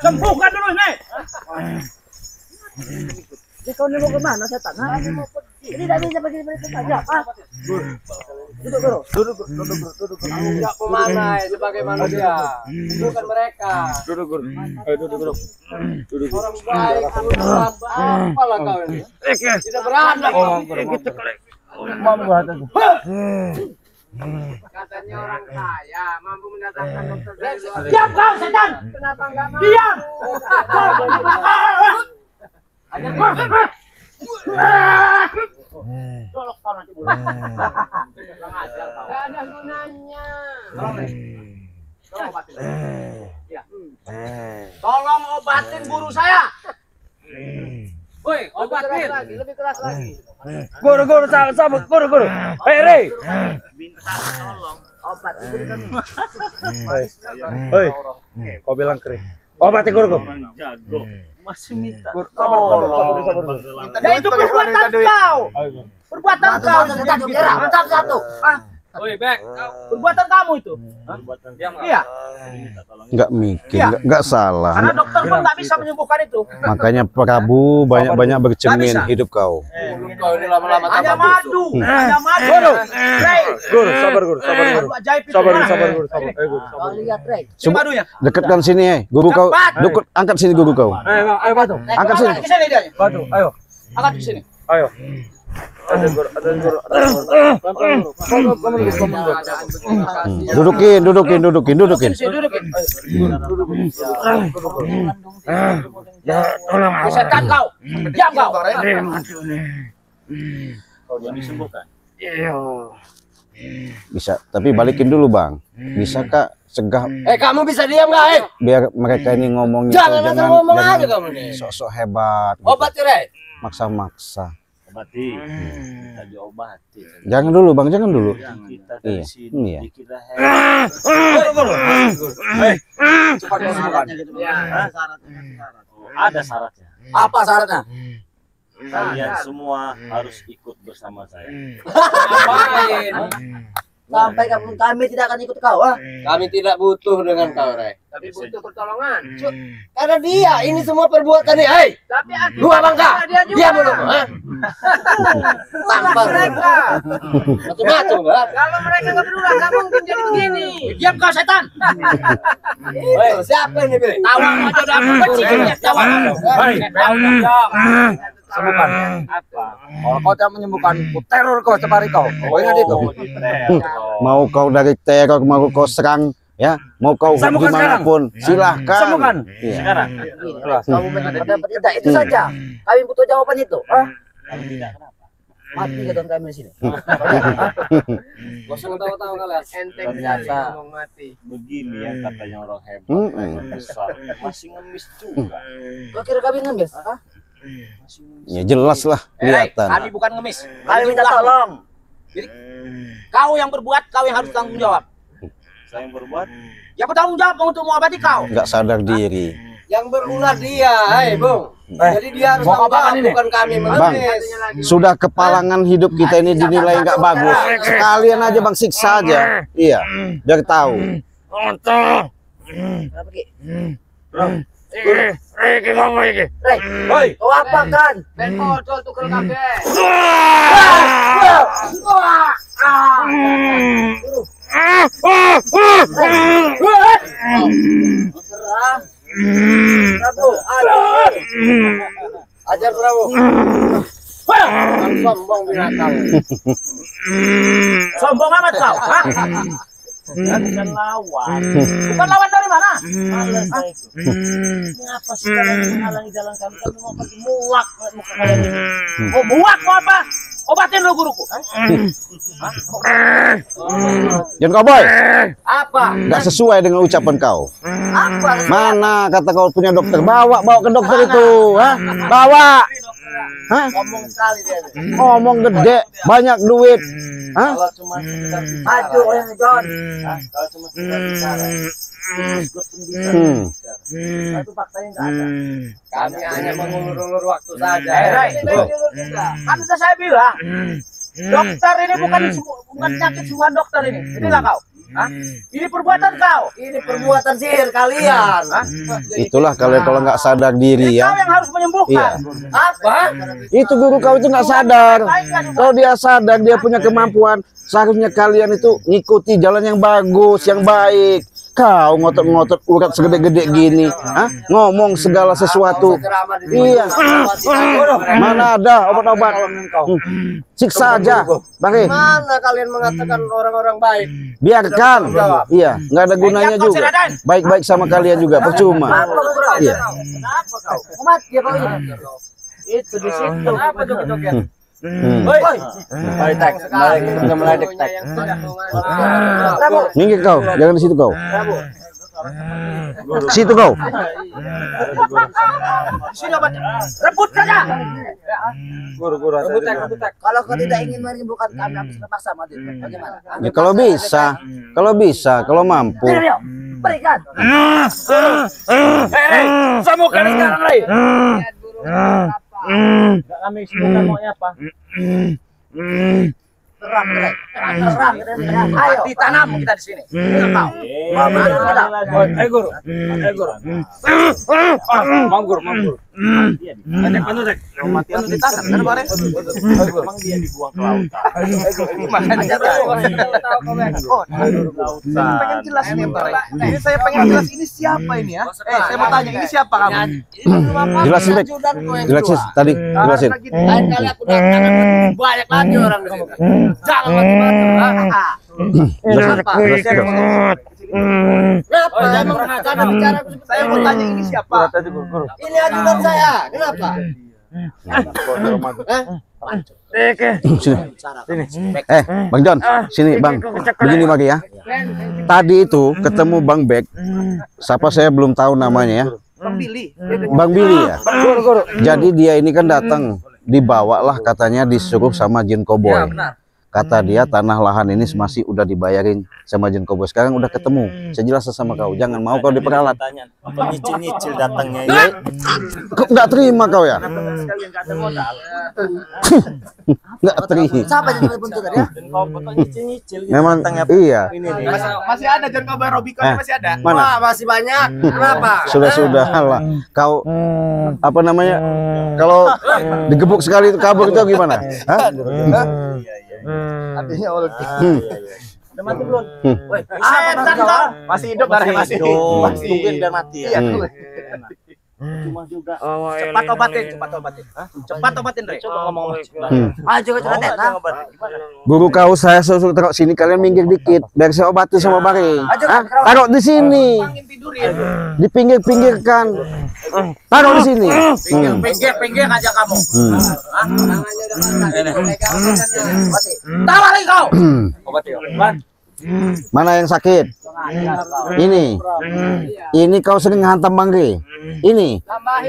Sembuhkan dulu nih. Kau ini mau kemana setan? Ini tidak bisa pergi saja. Duduk dulu. Duduk. Enggak kemana sebagai manusia. Bukan mereka. Duduk. Ayo duduk. Orang baik, apalah kau ini? Tidak beranak. Gitu kali. Katanya orang kaya mampu mendatangkan dokter dari luar. Diam kau setan. Kenapa enggak mau? Diam. Tolong kau nanti boleh. Enggak ada gunanya. Tolong obatin guru saya. Woi, obatin. Lebih keras lagi. Guru, sabar, guru. Hei. Minta tolong. Obat. Hei. Kau bilang kering. Obatin guru. Jago. Masih minta. Sabar. Ya itu perbuatan kau. Perbuatan kau. Satu. Woi, Bek. Perbuatan kamu itu. Iya. Nggak mikir, nggak salah. Karena dokter pun nggak bisa menyembuhkan itu. Makanya Prabu banyak-banyak bercermin hidup kau. Kau ini lama-lama Hanya tambah madu. busuk. Hanya madu. Guru, sabar guru. Ajaib itu. Sabar guru. Kau lihat, Rey. Sini madunya. Dekatkan sini, guru kau. Angkat sini guru kau. Ayo batu. Angkat sini. Ke sini dia. Batu, ayo. Angkat ke sini. Ayo. Ada guru. Dudukin. Sini dudukin. Ya, tolong. Setan kau. Diam kau. Kau jadi sembuhkan. Bisa, tapi balikin dulu bang. Bisa kak cegah Kamu bisa diam nggak? biar mereka ini ngomongnya Jangan tuh asal ngomong aja kamu nih. sok-sok hebat. Gitu. Obat Rey. Maksa-maksa. Obati, kita diobati. Jangan dulu bang, jangan dulu. Kita Iya, dari sini iya. dikira hebat. Cepat syaratnya gitu. Ada syaratnya. Apa syaratnya? Kalian semua harus ikut bersama saya. Ngapain? Sampai kami tidak akan ikut kau. Kami tidak butuh dengan kau, Rey. Tapi Bisa- butuh pertolongan. Karena dia ini semua perbuatannya, hei. Tapi Dua bangka. Dia belum, ha? Tampar mereka. macam-macam, ha? Kalau mereka nggak berdua, nggak mungkin jadi begini. Diam kau setan. Hei, siapa ini, Bek? Tawang aja udah aku benci lihat tawang. Sembuhkan. Apa? Kalau kau tidak menyembuhkan, ku teror kau setiap kau. Kau ingat itu? Diteror. Mau kau dari teror, mau kau serang, ya, mau kau Sembuhkan dimanapun, silahkan. Sembuhkan. Iya. Sekarang. Kamu mendapat tidak itu saja. Kami butuh jawaban itu. Kalau tidak kenapa? Mati ke kami di sini. Gak usah tahu-tahu kalian. Enteng Ternyata. ngomong mati. Begini ya katanya orang hebat. Mm-mm. Besar. Masih ngemis juga. Kau kira kami ngemis? Masih ngemis. Ya jelas lah, kelihatan. Kami bukan ngemis. Kami minta tolong. Kau yang berbuat, kau yang harus tanggung jawab. Saya yang berbuat. Ya bertanggung jawab untuk mengobati kau. Nggak sadar diri. Yang berulah dia, hei, Bung. Jadi dia harus mau tanggung apa jawab, ini? bukan kami Bang, mengemis. sudah kepalangan hidup kita ini dinilai nggak bagus. Sekalian aja bang siksa aja. Iya, biar tahu. Kenapa, Ki? Rey, Rey, kau apa kan? Ben botol tuh kalau kakek. Serang. Prabu, Ajar Prabu. Jangan sombong binatang. sombong amat kau. Hah? Bukan lawan. Bukan lawan dari mana? Kenapa sih kalian menghalangi jalan kami? Kami mau pergi muak muka kalian ini. Oh muak mau apa? Obatin lu guruku. Jangan kau boy, Apa? nggak sesuai dengan ucapan kau. apa? Mana kata kau punya dokter? Bawa ke dokter itu, hah? Bawa. Hah? Ngomong sekali dia. Ngomong gede, banyak duit. Hah? Kalau cuma sekedar bicara, Maju yang John. kalau cuma sekedar bicara, Itu faktanya nggak ada. kami hanya mengulur-ulur waktu saja. Rey, Rey, kan sudah saya bilang. Dokter ini bukan penyakit semua dokter ini. Ini nggak kau? Hah? Ini perbuatan kau. Ini perbuatan sihir kalian. Itulah kalau nggak sadar diri Kau ya. yang harus menyembuhkan. Apa? Itu guru kau itu nggak sadar. Kalau dia sadar, dia punya kemampuan. Seharusnya kalian itu ngikuti jalan yang bagus, yang baik. Kau ngotot-ngotot urat segede-gede gini, hah? Ngomong segala sesuatu. Iya. Mana ada obat-obat? Siksa aja, Bang. Mana kalian mengatakan orang-orang baik? Biarkan. Iya, nggak ada gunanya juga. Baik-baik sama kalian juga, percuma. Iya. Kenapa kau? Mati apa ini? Itu di situ. Kenapa joget-joget? Woi. Meledek. Minggir kau, jangan di situ kau. Situ kau. Sini obat. Rebut saja. Guru. Kalau kau tidak ingin menyembuhkan kami, harus terpaksa mati. Bagaimana? Ya, kalau bisa, kalau mampu. Berikan. Sembuhkan sekarang, Ray. Enggak kami sembuhkan maunya apa? Terang. Ayo. Ditanam kita di sini. Kau. Ayo guru. Mau guru. Ada penurek. Matian ditanam kan kemarin. Memang dia dibuang ke lautan. Pengen jelas ini, Pak. Ini saya pengen jelas ini siapa ini ya? Saya mau tanya ini siapa kamu? Jelasin, Bek. Jelasin tadi, jelasin. Lain kali aku datang banyak lagi orang di sini. Jangan macam-macam. Kenapa? Saya mengatakan bicara. Saya mau tanya ini siapa? Ini ajudan saya. Kenapa? Sini. Bang John, sini Bang. Begini Bang ya. Tadi itu ketemu Bang Bek. Siapa saya belum tahu namanya ya. Bang Billy. Bang Billy ya. Jadi dia ini kan datang, dibawalah katanya disuruh sama Jin Cowboy. Kata dia tanah lahan ini masih udah dibayarin sama Jin Cowboy. Sekarang udah ketemu. Saya jelasin sama kau, jangan mau kau diperalat. Tanya, apa nyicil datangnya ya? Kok nggak terima kau ya? Sekalian enggak ada modal. Nggak terima. Siapa yang telepon itu tadi? Dan kau potong nyicil gitu Memang datangnya. iya. Ini nih. Masih ada John Cowboy Robicon masih ada. Mana? Wah, masih banyak. Kenapa? Sudah lah. Kau apa namanya? Kalau digebuk sekali itu kabur itu gimana? Hah? Artinya Allah. Udah mati belum? Woi, Setan kau. Masih hidup darah masih. Masih tungguin biar mati ya. Cuma juga. Cepat obatin. Cepat obatin, Re. Coba ngomong. Ayo coba tetan. Guru kau saya suruh taruh sini, kalian minggir dikit biar saya obati sama Bari. Hah? Taruh di sini. Di pinggir-pinggirkan. Taruh di sini. Pinggir aja kamu. Tangannya udah Tawa lagi kau. Mana yang sakit? Ini kau sering hantam Bangri. Ini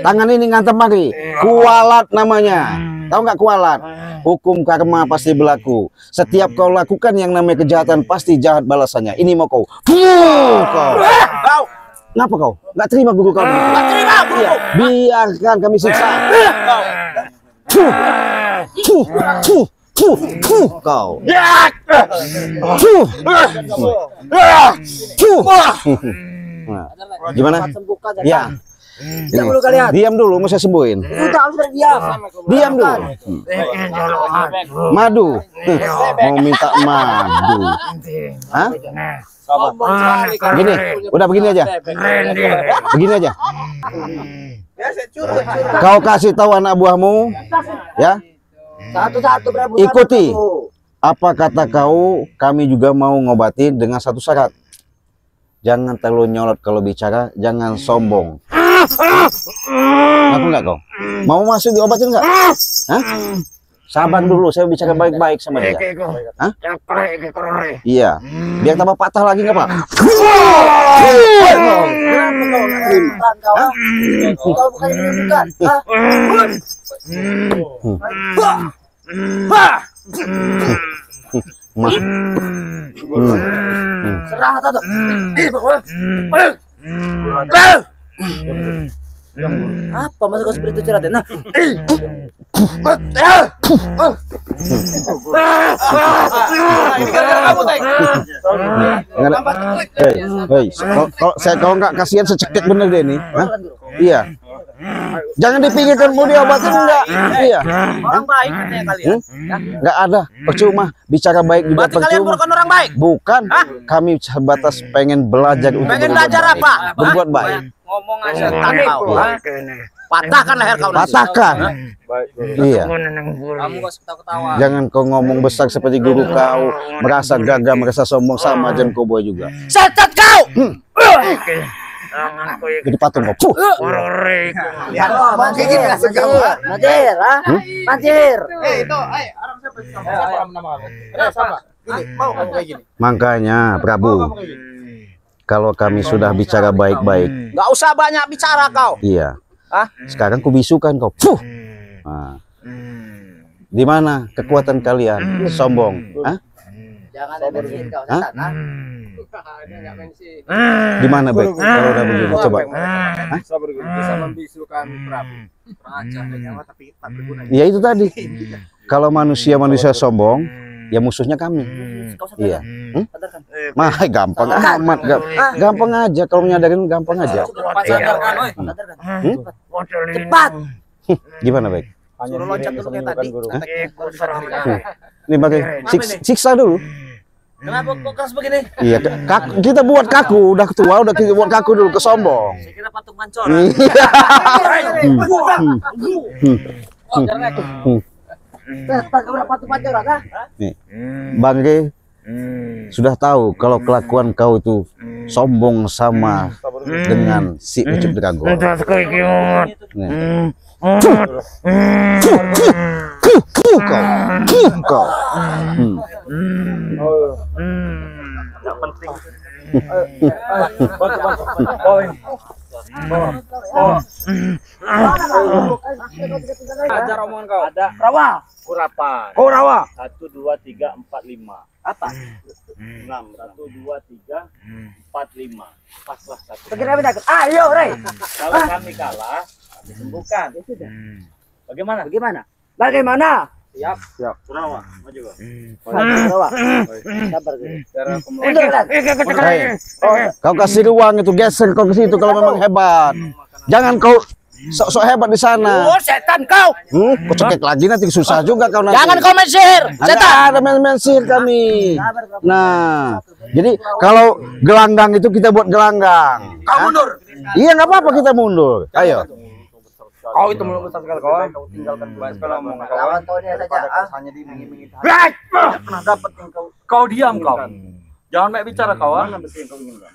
tangan ini ngantam Bangri. Kualat namanya. Tahu nggak kualat? Hukum karma pasti berlaku. Setiap kau lakukan yang namanya kejahatan pasti jahat balasannya. Ini mau kau. Kau. Kenapa kau? Nggak terima guru kau? Nggak terima guru. Iya. Biarkan kami siksa. Kau. Nah, gimana? Ya. Ini. Diam dulu, mau saya sembuhin. Udah harus diam. Diam dulu. Madu. Mau minta madu. Hah? Begini, udah begini aja. Begini aja. Kau kasih tahu anak buahmu, ya. Satu-satu berapa? Ikuti. Apa kata kau? Kami juga mau ngobati dengan satu syarat. Jangan terlalu nyolot kalau bicara, jangan sombong. Aku enggak kau? Mau masuk diobatin enggak? Hah? Sabar dulu, saya bicara baik-baik sama dia. Hah? Iya. Biar tambah patah lagi enggak, Pak? Kau bukan bukan. Serah atau Apa masuk seperti itu Raden? Nah, Ini gara-gara kamu, Teng. Hei, kalau nggak kasihan secekik bener deh nih. Hah? Iya. Jangan dipikirkan mau diobatin enggak. Iya. orang baik katanya kalian. Enggak ada. Percuma. Bicara baik juga Berarti kalian percuma. bukan orang baik. Bukan. Kami sebatas pengen belajar untuk Pengen berbuat belajar baik. apa? Berbuat baik. Ngomong aja kau. Patahkan leher kau nanti. Patahkan. Iya. Kamu gak usah ketawa. Jangan kau ngomong besar seperti guru kau, merasa gagah, merasa sombong sama Jan Koboy juga. Setat kau. Jadi patung kau. Ya, kayak gini langsung kamu. Manjir, ah. Manjir. Itu, orang siapa nama kamu? Siapa? Ini, mau kamu kayak gini? Makanya Prabu, kalau kami sudah bicara baik-baik, Gak usah banyak bicara kau. iya. Hah? Sekarang kubisukan kau. Nah. Di mana kekuatan kalian? Sombong. Hah? Jangan emosi kau, Hah? setan. ah. Di mana baik? Kalau udah begini coba. Bisa membisukan Prabu. Raja dan nyawa tapi tak berguna. Ya itu tadi. Kalau manusia sombong, ya musuhnya kami. Kau sadarkan. Iya. Sadarkan. Mah gampang amat, gampang aja kalau menyadarin gampang aja. Sadarkan, oi. Sadarkan. Cepat. Gimana baik? Suruh loncat dulu kayak tadi. Ini pakai siksa dulu. Kenapa kok keras begini? Iya, kita buat kaku, udah tua, udah kita buat kaku dulu, kesombong. Saya kira patung mancor. Setan kau udah patung mancor, ah? Nih, Bang Ge, sudah tahu kalau kelakuan kau itu sombong sama dengan si Ucup Dragon. Kau. Nggak penting. Ajar omongan kau. Ada Rawa. kurapan. Oh, rawa. 1, 2, 3, 4, 5. Apa? 6. 1, 2, 3, 4, 5. Paslah satu. Segera takut. Ayo, Rey. Kalau kami kalah, kami sembuhkan. Bagaimana? Bagaimana? Bagaimana? Siap. Kurawa, maju kau. Rawa. Sabar, Gue. Mundur, Ran. Hei, kau kasih ruang itu, geser kau ke situ kalau memang hebat. Jangan kau sok-sok hebat di sana. Oh, setan kau. Kau cekek lagi nanti susah juga kau nanti. Jangan kau main sihir. Nggak ada main-main sihir kami. Nah, jadi kalau gelanggang itu kita buat gelanggang. Kau mundur. Iya, nggak apa-apa kita mundur. Ayo. Kau itu mulut besar sekali kau. Kau tinggalkan baik kalau ngomong kau. Lawan kau dia saja. Ah. Hanya dimingi-mingi. Pernah dapat yang kau. Kau diam kau. Jangan banyak bicara kau. Mana besi yang kau inginkan?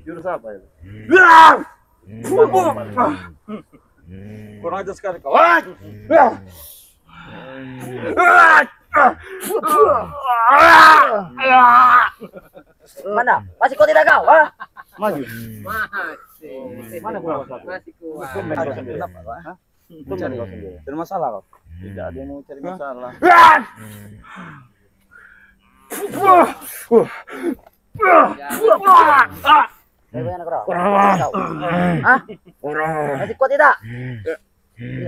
Jurus apa itu? Kurang aja sekali kau. Mana? Masih kau tidak kau? Ah? Maju. Mana kurang satu? Kenapa? Hah? Cari kau sendiri. Ada masalah kau. Tidak ada yang mau cari masalah. Bagaimana kau? Ah? Masih kau tidak?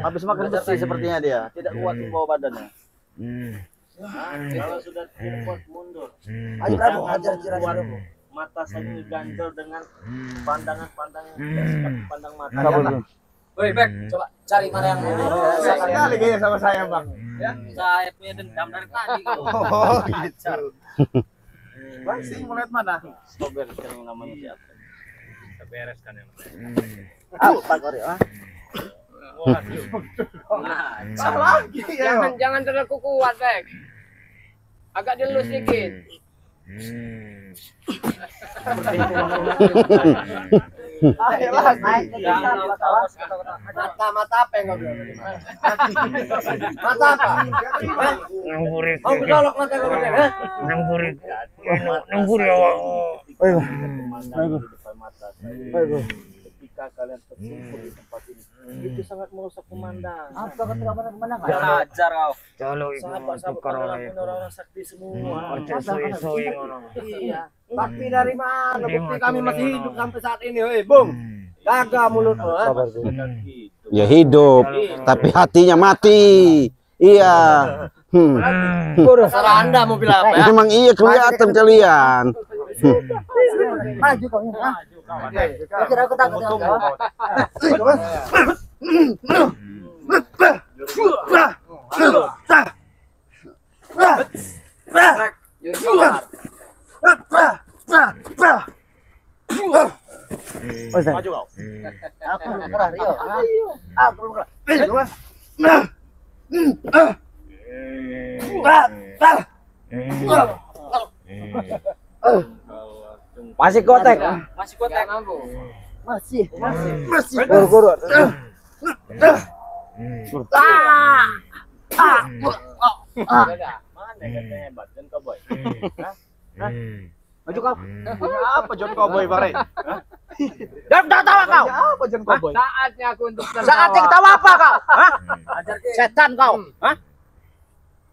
Habis makan besi sepertinya dia. Tidak kuat membawa badannya. Kalau sudah tidak kuat mundur. Ayo kamu hajar jiran Mata saya ganjel dengan pandangan-pandangan pandang mata. Woi, Bek, coba cari mana yang sekali kayaknya sama saya, Bang. Ya, saya punya dendam dari tadi. Oh, gitu. Bang, sih mau lihat mana? Sober yang namanya siapa? Kita bereskan yang Apa kau? Ah? lagi ya. Jangan terlalu kuat, Bek. Agak dilus sedikit. Mata apa yang kau bilang tadi? Mata apa? Kau kelolok mata kau bilang, ha? Ketika kalian terkumpul di tempat ini, itu sangat merusak pemandangan. Apa ketika mana Jangan ajar kau. Sahabat-sahabat orang-orang sakti semua. Iya. Bakti dari mana? Bukti kami masih hidup sampai saat ini, hei, Bung. Jaga mulutmu, ha? Ya hidup, tapi hatinya mati. Iya. Salah Anda mau bilang apa ya? Memang iya kelihatan kalian. Maju kau ini. Kira aku takut dengan kau. Maju kau. Aku murah Rio. Aku murah. Masih kotek. Masih kotek. Masih. Guru. Mana katanya hebat dan cowboy? Maju kau. Apa John Cowboy Bare? Jangan tawa kau. Apa John Cowboy? Saatnya aku untuk Saatnya ketawa apa kau? Hah? Setan kau. Hah?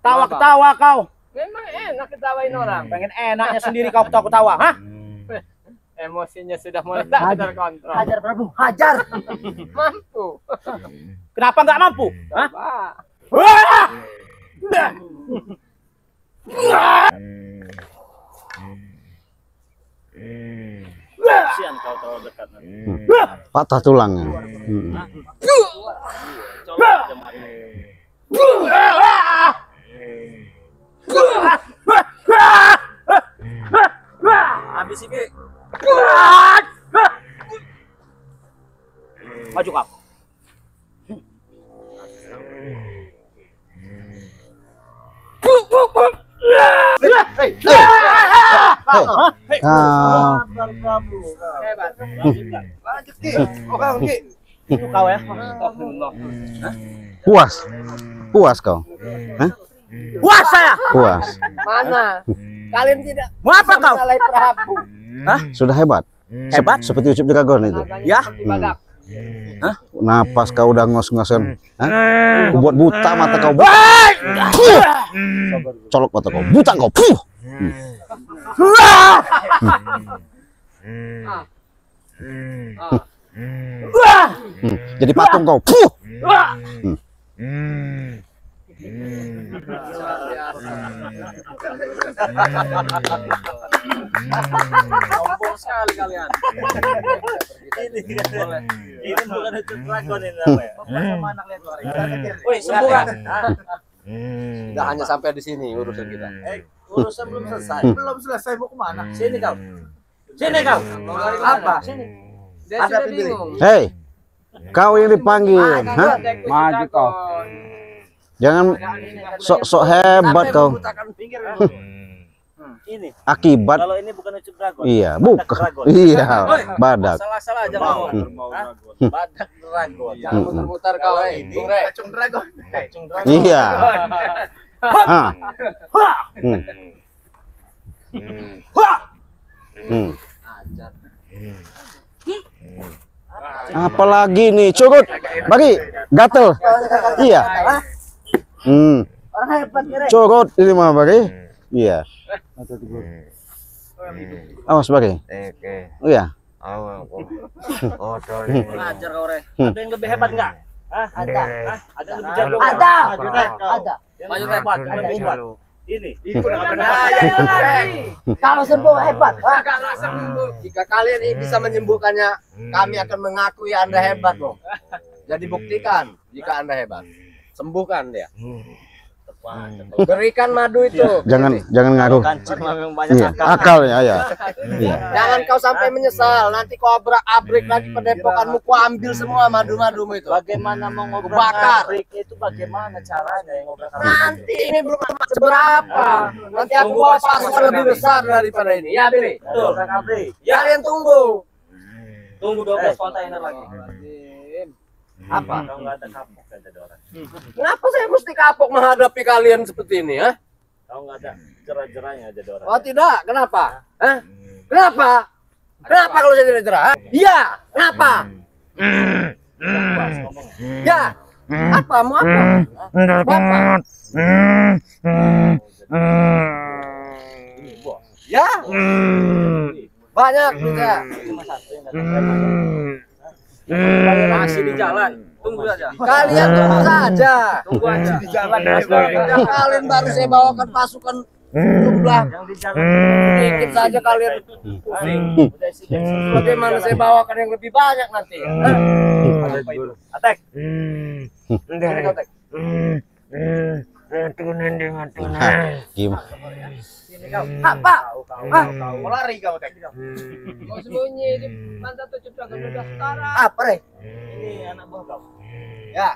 Tawa-ketawa kau. Memang enak ketawain orang. Pengen enaknya sendiri kau ketawa-ketawa, hah? Emosinya sudah mulai tak terkontrol. Hajar Prabu, hajar. Mampu. Kenapa nggak mampu? Hah? Wah. Wah! Kasihan kau terlalu dekat nanti. Patah tulangnya. Colok aja mati. Habis ini. Maju kau. Hebat. Lanjut Ki. Kau Ki. Itu kau ya. Puas kau. Hah? Puas saya. Puas. Mana? Kalian tidak Mau apa kau? salai Prabu. Sudah hebat. Hebat? Seperti Ucup Dragon itu. Ya. Badak. Napas kau udah ngos-ngosan. Hah? Buat buta mata kau. Colok mata kau. Buta kau. Puh. Jadi patung kau. Puh. Sombong sekali kalian. Ini bukan itu dragon ini apa ya? Woi, sembuhan. Tidak hanya sampai di sini urusan kita. Urusan belum selesai. Belum selesai, mau kemana? Sini kau. Sini kau. Apa? Dia Ada sudah pilih. bingung. Hei, kau yang dipanggil. Hah? Maju kau. Jangan sok hebat kau. Ini. Akibat. Kalau ini bukan ucup dragon. Iya, Badak bukan. dragon. Iya, badak. Salah-salah aja ngomong. Badak dragon. Jangan muter-muter kau, Bung Re. Acung Dragon. Iya. Ah. Apalagi nih, curut. Bagi, gatel. Iya. Orang hebat kira. Curut ini mah bagi. Iya. Awas bagi. Oh iya. Ajar kau, Re. Ada yang lebih hebat enggak? Ada. Ada yang lebih jago? Ada. Maju deh kau. Ada. Maju hebat. Ada hebat. Ini. Kalau sembuh hebat. Kalau sembuh. Jika kalian ini bisa menyembuhkannya, kami akan mengakui Anda hebat, Bung. Jadi buktikan jika Anda hebat. Sembuhkan dia. Berikan madu itu. Jangan ngaruh. Kancing memang banyak Iya, akal. akal ya, ya. Iya. Jangan kau sampai menyesal. Nanti kau abrak-abrik lagi padepokanmu, kau ambil semua madu-madumu itu. Bagaimana mau Bakar. ngobrak itu bagaimana caranya yang ngobrak Nanti ini belum amat seberapa. Nanti aku bawa pasukan lebih besar daripada ini. Ya, Billy. Betul. Kalian tunggu. Tunggu 12 kontainer lagi. Apa? Kalau nggak ada kapok nggak ada orang. Kenapa saya mesti kapok menghadapi kalian seperti ini, ya? Kalau nggak ada jerah-jerahnya ada orang. Oh tidak, kenapa? Hah? Kenapa? Kenapa kalau saya tidak cerah? Iya, kenapa? Puas ngomongnya. Ya. Apa mau apa? Bapak. Ya. Banyak juga. Cuma satu yang datang preman. Masih di jalan. Tunggu aja. Kalian tunggu saja. Tunggu aja. Di jalan Kalian baru saya bawakan pasukan jumlah yang di jalan sedikit saja kalian pusing. Bagaimana saya bawakan yang lebih banyak nanti? Atek. Sini kau, Tek. Gimana? Sini kau. Apa? Mau lari kau, Tek. Kau sembunyi di pantat tujuh belakang udah sekarang. Apa, Re? Ini anak buah kau. Ya.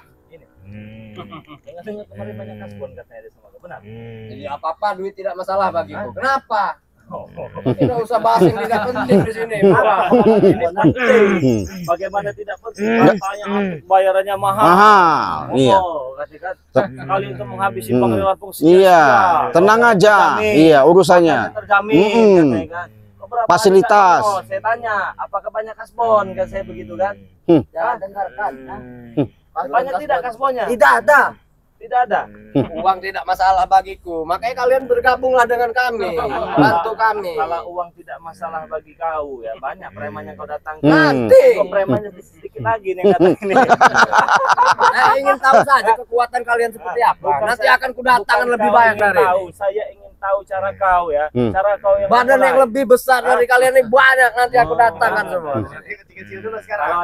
Dengar kemarin banyak kasbon katanya ada sama kau. Benar? Jadi apa-apa duit tidak masalah bagiku. Kenapa? Tidak usah bahas yang tidak penting di sini. Ini penting. Bagaimana tidak penting? Katanya bayarannya mahal. Mahal, iya. Kasih kan sekali untuk menghabisi pengelolaan fungsi. Iya, tenang aja. Iya, urusannya. Terjamin. Katanya kan. Berapa Fasilitas. hari kasbon? Saya tanya, apakah banyak kasbon? Kan saya begitu kan? Jangan dengarkan. Banyak tidak kasbonnya? Tidak ada. Tidak ada. Uang tidak masalah bagiku. Makanya kalian bergabunglah dengan kami. Bantu kami. Kalau uang tidak masalah bagi kau ya, banyak preman yang kau datang. Nanti. Kau premannya sedikit lagi nih yang datang ini. Saya ingin tahu saja kekuatan kalian seperti apa. Nanti akan kudatangkan lebih banyak dari ini. Saya ingin tahu cara kau ya. Cara kau yang Badan yang lebih besar dari kalian ini banyak. Nanti aku datangkan semua.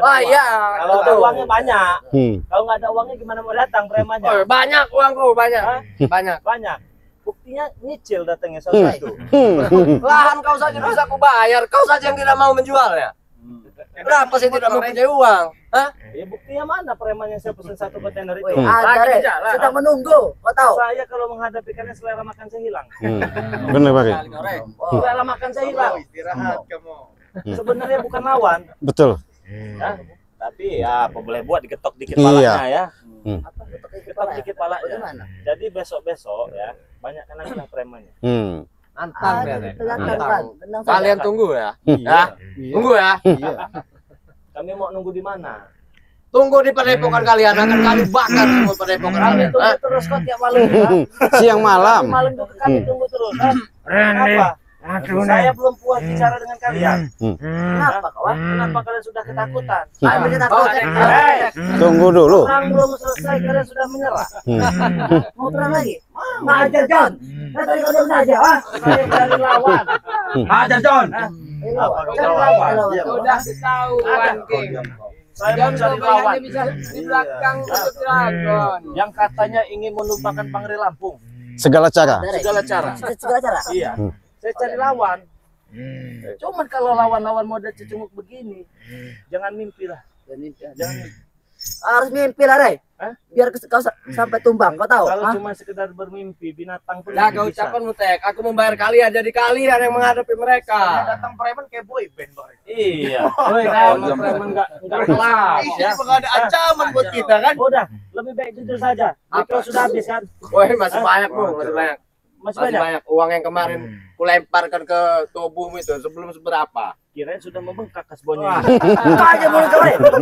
Oh iya, kalau ada betul. uangnya banyak. Kalau nggak ada uangnya gimana mau datang premannya? Oh, banyak uangku, banyak. Banyak. Banyak. Buktinya nyicil datangnya satu-satu. Lahan kau saja bisa aku bayar. Kau saja yang tidak mau menjualnya. Berapa saya tidak mempunyai uang? Hah? Ya buktinya mana preman yang saya pesan satu kontainer itu? Ada, Re. Sedang menunggu. Kau tahu? Saya kalau menghadapi kalian selera makan saya hilang. Bener Pak. Selera makan saya hilang. Istirahat kamu. Sebenarnya bukan lawan. Betul. Ya, tapi ya apa boleh buat diketok dikit Iya. palanya ya. Apa Diketok dikit palanya. Bagaimana? Jadi besok-besok ya banyak kan lagi premannya. Nantang ya, Re. Tenang, Nantang. tenang saja. Kalian tunggu ya. Ya. Tunggu ya. Kami mau nunggu di mana? Tunggu di padepokan kalian. Akan kami bakar semua padepokan Kami kalian. tunggu Hah? terus kok tiap malam. Ya. Siang malam. Malam juga kami tunggu terus. Kenapa? Saya belum puas bicara dengan kalian. Kenapa kawan? Kenapa kalian sudah ketakutan? Saya punya takut. Tunggu dulu. Perang belum selesai kalian sudah menyerah. Mau perang lagi? Hajar John. Tadi kau diam saja, ah. Saya berani lawan. Hajar John. Cari lawan. Sudah ketahuan, King. Saya John mencari kau lawan. bisa di belakang untuk dragon. Yang katanya ingin menumpahkan Pangeran Lampung. Segala cara. Segala cara. Segala cara. Iya. Saya cari lawan. Cuman kalau lawan-lawan model cecunguk begini, jangan mimpi lah. Jangan mimpi. Harus mimpi lah, Re. Hah? Biar kau sampai tumbang, kau tahu? Kalau Ah? cuma sekedar bermimpi, binatang pun Jaga bisa. ucapanmu, Tek. Aku membayar kalian. Jadi kalian yang menghadapi mereka. Datang preman kayak boy band, Boy. Iya. Preman enggak kelas ya. Ini ada ancaman buat kita kan? Udah, lebih baik jujur saja. Kalau sudah habis kan? Woi, masih banyak, Bro. Masih banyak. Masih Masih banyak. banyak. Uang yang kemarin kulemparkan ke tubuhmu itu sebelum seberapa. Kirain sudah membengkak kasbonnya. Kau aja boleh kau, Re. Apa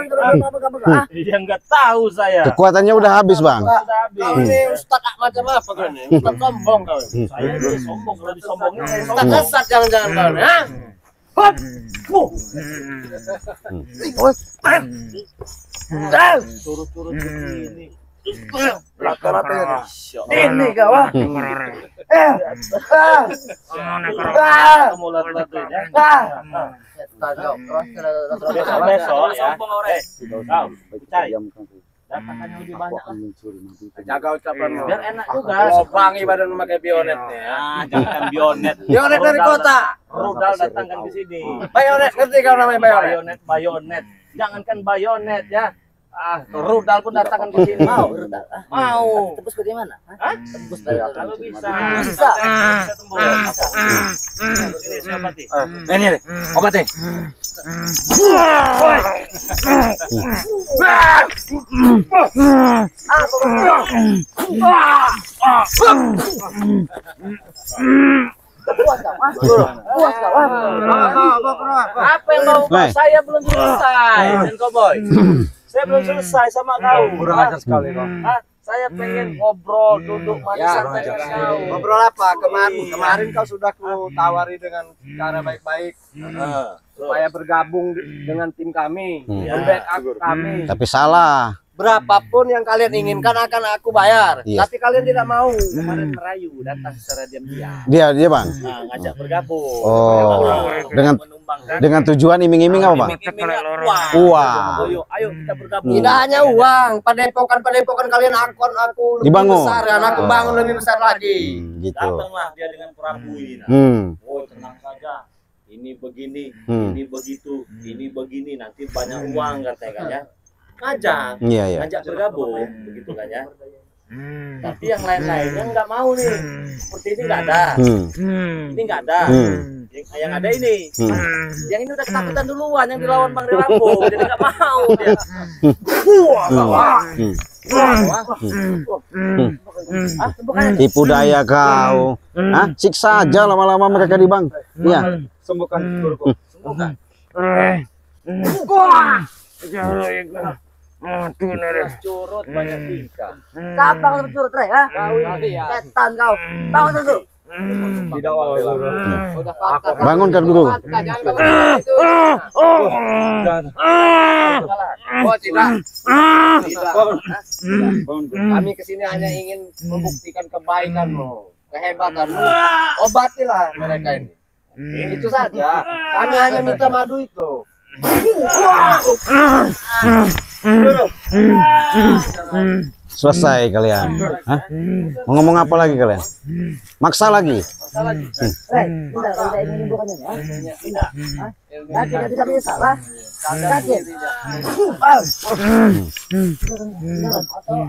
itu? Apa? Iya enggak tahu saya. Kekuatannya udah habis Bang. Sudah Kau habis. ini ustad macam apa kau ini? Ustad sombong kau. Saya udah sombong, kalau disombongin saya Ustad sombong. sesat jangan-jangan kau ini. Hah? Turut-turut begini. Rata-rata Ini kau, ah. Kamu latih ya. Besok ya. Kau cari. Datangkan yang lebih banyak lah. Jaga ucapanmu. Biar enak juga. Sobangi badan memakai bionet nih ya. Jangan bionet. Bionet dari kota. Rudal datangkan ke sini. Bayonet, ngerti kau namanya bayonet? Bayonet. Jangankan bayonet ya. Rudal pun datangkan ke sini. Mau rudal. Ah. Mau. Tembus bagaimana? Hah? Tembus dari Kalau bisa. Bisa. Bisa tembus. Ini siapa sih? Ini nih, obatnya. Puas kau, ah? Puas kau, ah? Apa yang mau kau? Hei. Saya belum selesai, dan Cowboy. Saya belum selesai sama kau. Kurang ajar sekali kau. Ah, saya pengen ngobrol, duduk manis santai dengan kau. Ngobrol apa? Kemarin kau sudah ku tawari dengan cara baik-baik supaya bergabung dengan tim kami, membackup kami. Tapi salah. Berapapun yang kalian inginkan akan aku bayar. Iya. Tapi kalian tidak mau. Kemarin merayu datang secara diam-diam. Dia Bang. Nah, ngajak bergabung. Oh, dengan menumbangkan dengan tujuan iming-iming apa Bang? Uang. Ayo kita bergabung. Tidak hanya uang, padepokan kalian aku lebih Dibangun. besar dan aku bangun lebih besar lagi. Gitu. Datanglah dia dengan perahu ini. Nah. Oh, tenang saja. Ini begini, ini begitu, ini begini. Nanti banyak uang katanya kan ya. Ngajak, Iya. ngajak bergabung, begitu kan ya. Tapi yang lain-lainnya nggak mau nih. Seperti ini nggak ada. Ini nggak ada. Yang ada ini. Yang ini udah ketakutan duluan, yang dilawan Bang Rambo. Jadi nggak mau dia. Tipu daya kau. Hah? Siksa aja lama-lama mereka di Bang. Iya. Sembuhkan guruku. Sembuhkan. Curut banyak tingkah. Kapan kau curut, Rey, ah? Setan kau. Bangun dulu. Tidak awal. Bangunkan guru. Oh tidak. Kami kesini hanya ingin membuktikan kebaikanmu, kehebatanmu. Obatilah mereka ini. Itu saja. Kami hanya minta madu itu. Selesai kalian. Hah? Mau ngomong apa lagi kalian? Maksa lagi. Rey, tidak, kita ingin bukannya, ya? Tidak. Ah? Yakin, tidak menyesal, ah? Yakin.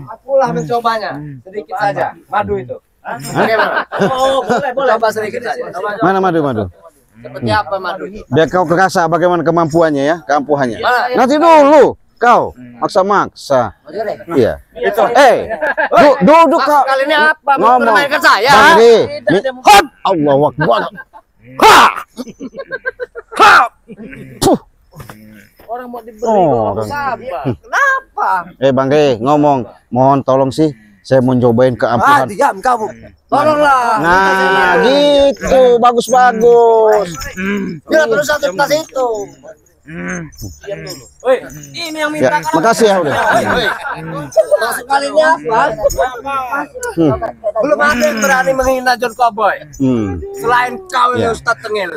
Akulah mencobanya sedikit saja. Madu itu. Bagaimana? Oh, boleh. Coba sedikit saja. Mana madu? Seperti apa madu itu? Biar kau kerasa bagaimana kemampuannya ya, keampuhannya. Mana? Nanti dulu kau maksa-maksa. Iya. Duduk kau. Kali ini apa? Ngomong. Mempermainkan saya? Bangri. Hop! Allahu Akbar. Ha! Ha! Puh. Orang mau diberi Oh, orang sabar. Kenapa? Bangri ngomong, mohon tolong sih, saya mau cobain keampuhan. Diam kamu. Tolonglah. Nah, gitu, bagus. Bila perlu satu tas itu. Diam dulu. Woi, ini yang minta Ya, makasih ya udah. Masuk kalinya apa? Belum ada yang berani menghina John Cowboy. Selain kau Ya. yang Ustadz Tengil.